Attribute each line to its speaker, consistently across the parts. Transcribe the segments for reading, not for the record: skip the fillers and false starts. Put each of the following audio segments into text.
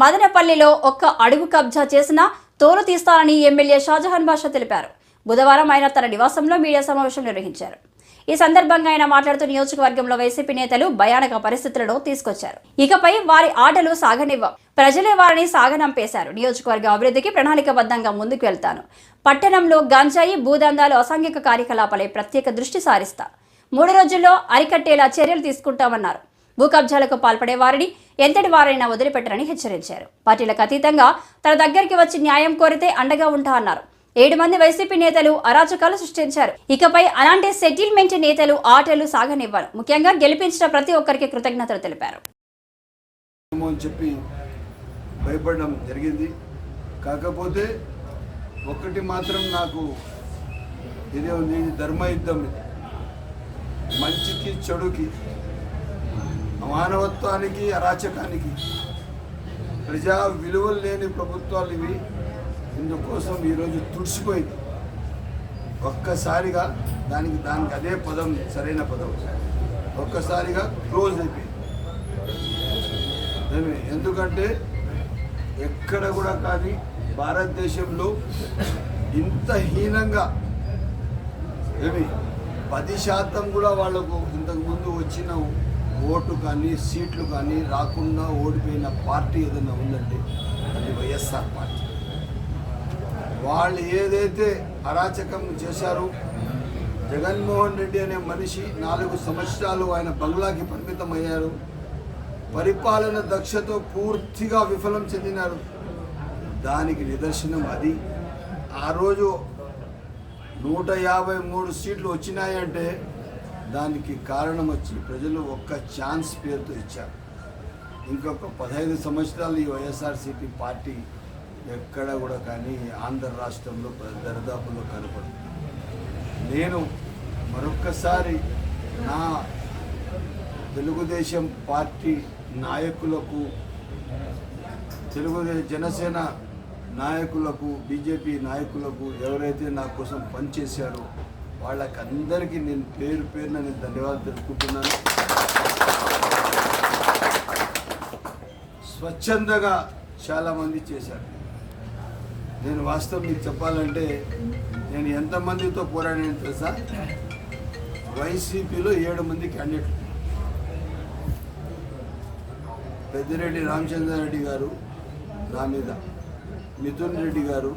Speaker 1: మదనపల్లిలో ఒక్క అడుగు కబ్జా చేసినా తోలు తీస్తారని ఎమ్మెల్యే షాజహాన్ బాషా తెలిపారు. బుధవారం ఆయన తన నివాసంలో మీడియా సమావేశం నిర్వహించారు. ఈ సందర్భంగా ఆయన మాట్లాడుతూ నియోజకవర్గంలో వైసీపీ నేతలు భయానక పరిస్థితులను తీసుకొచ్చారు. ఇకపై వారి ఆటలు సాగనివ్వం, ప్రజలే వారిని సాగనంపేశారు. నియోజకవర్గ అభివృద్ధికి ప్రణాళికబద్ధంగా ముందుకు వెళ్తాను. పట్టణంలో గంజాయి, భూదందాలు, అసాంఘిక కార్యకలాపాలపై ప్రత్యేక దృష్టి సారిస్తా. 3 రోజుల్లో అరికట్టేలా చర్యలు తీసుకుంటామన్నారు. భూ కబ్జాలకు పాల్పడే వారిని ఎంతటి వారైనా వదిలిపెట్టరని హెచ్చరించారు. పార్టీలకు అతీతంగా తన దగ్గరికి వచ్చి న్యాయం కోరితే అండగా ఉంటా అన్నారు. 7 మంది వైసీపీ నేతలు అరాచకాలు సృష్టించారు. ఇకపై అలాంటి సెటిల్మెంట్ నేతలు ఆటలు సాగనివ్వరు. ముఖ్యంగా గెలిపించిన ప్రతి ఒక్కరికి కృతజ్ఞతలు తెలిపారు.
Speaker 2: చెప్పి భయపడడం జరిగింది. కాకపోతే ఒకటి మాత్రం నాకు ఇదే ఉంది, ధర్మయుద్ధం, మంచికి చెడుకి, మానవత్వానికి అరాచకానికి, ప్రజా విలువలు లేని ప్రభుత్వాలు ఇవి. ఇందుకోసం ఈరోజు తుడిచిపోయింది. ఒక్కసారిగా దానికి అదే పదం సరైన పదం, ఒక్కసారిగా క్లోజ్ అయిపోయింది. ఎందుకంటే ఎక్కడ కూడా కానీ భారతదేశంలో ఇంత హీనంగా 10% కూడా వాళ్లకు ఇంతకుముందు వచ్చిన ఓటు కానీ సీట్లు కానీ రాకుండా ఓడిపోయిన పార్టీ ఏదైనా ఉందంటే అది వైఎస్ఆర్ పార్టీ. వాళ్ళు ఏదైతే అరాచకం చేశారో, జగన్మోహన్ రెడ్డి అనే మనిషి 4 సంవత్సరాలు ఆయన బంగ్లాకి పరిమితం అయ్యారు. పరిపాలన దక్షతో పూర్తిగా విఫలం చెందినారు. దానికి నిదర్శనం అది. ఆ రోజు 153 సీట్లు వచ్చినాయంటే దానికి కారణం వచ్చి ప్రజలు ఒక్క ఛాన్స్ పేరుతో ఇచ్చారు. ఇంకొక 15 సంవత్సరాలు ఈ వైఎస్ఆర్సీపీ పార్టీ ఎక్కడ కూడా కానీ ఆంధ్ర రాష్ట్రంలో దరిదాపుల్లో కనపడదు. నేను మరొక్కసారి నా తెలుగుదేశం పార్టీ నాయకులకు, జనసేన నాయకులకు, బీజేపీ నాయకులకు, ఎవరైతే నా కోసం పనిచేశారో వాళ్ళకందరికీ నేను పేరు పేరున నేను ధన్యవాదాలు తెలుపుకుంటున్నాను. స్వచ్ఛందంగా చాలామంది చేశారు. నేను వాస్తవం మీకు చెప్పాలంటే నేను ఎంతమందితో పోరాడాను తెలుసా? వైసీపీలో 7 మంది క్యాండిడేట్లు. పెద్దిరెడ్డి రామచంద్రారెడ్డి గారు నా మీద, మిథున్ రెడ్డి గారు,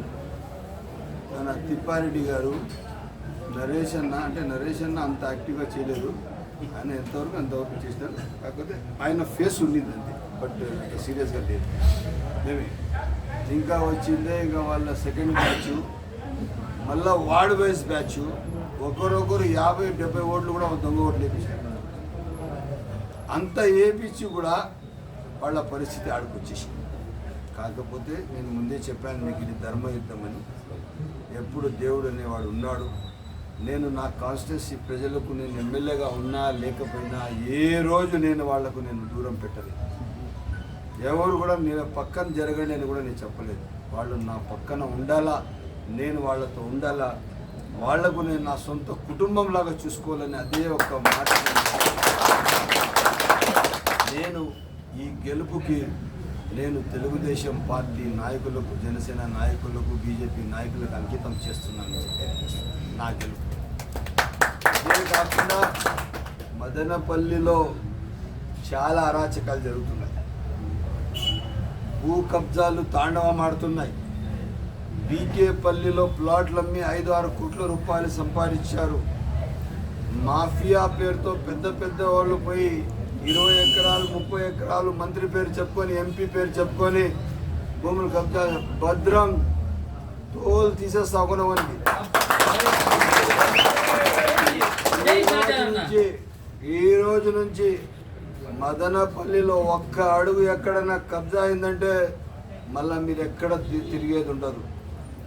Speaker 2: మన తిప్పారెడ్డి గారు, నరేష్ అన్న అంత యాక్టివ్గా చేయలేదు. ఆయన అంతవరకు చేసినారు. కాకపోతే ఆయన ఫేస్ ఉండింది అంతే, బట్ సీరియస్గా లేదు. మేమే ఇంకా వచ్చిందే ఇంకా వాళ్ళ సెకండ్ బ్యాచ్, మళ్ళీ వార్డ్ వైజ్ బ్యాచ్, ఒకరొకరు 50-70 ఓట్లు కూడా దొంగ ఓట్లు వేయించారు. అంత వేయించి కూడా వాళ్ళ పరిస్థితి ఆడుకొచ్చేసింది. కాకపోతే నేను ముందే చెప్పాను మీకు, ఇది ధర్మయుద్ధం అని. ఎప్పుడు దేవుడు అనేవాడు ఉన్నాడు. నేను నా కాన్స్టిట్యున్సీ ప్రజలకు నేను ఎమ్మెల్యేగా ఉన్నా లేకపోయినా ఏ రోజు నేను వాళ్లకు దూరం పెట్టలేదు. ఎవరు కూడా నేను పక్కన జరగండి అని కూడా నేను చెప్పలేదు. వాళ్ళు నా పక్కన ఉండాలా, నేను వాళ్ళతో ఉండాలా, వాళ్లకు నేను నా సొంత కుటుంబంలాగా చూసుకోవాలని అదే ఒక్క మాట. నేను ఈ గెలుపుకి నేను తెలుగుదేశం పార్టీ నాయకులకు, జనసేన నాయకులకు, బీజేపీ నాయకులకు అంకితం చేస్తున్నాను. నా గెలుపు ఇదే కాకుండా మదనపల్లిలో చాలా అరాచకాలు జరుగుతున్నాయి. భూ కబ్జాలు తాండవమాడుతున్నాయి. బీకేపల్లిలో ప్లాట్లు అమ్మి 5-6 కోట్ల రూపాయలు సంపాదించారు. మాఫియా పేరుతో పెద్ద వాళ్ళు పోయి 20 ఎకరాలు 30 ఎకరాలు మంత్రి పేరు చెప్పుకొని, ఎంపీ పేరు చెప్పుకొని భూములు కబ్జా. భద్రం తోలు తీసేస్తాగునవనికి ఈ రోజు నుంచి మదనపల్లిలో ఒక్క అడుగు ఎక్కడైనా కబ్జా అయిందంటే మళ్ళీ మీరు ఎక్కడ తిరిగేది ఉండదు.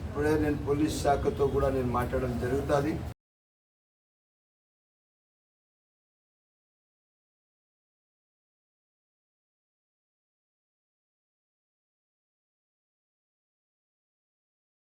Speaker 2: ఇప్పుడే నేను పోలీస్ శాఖతో కూడా నేను మాట్లాడడం జరుగుతుంది.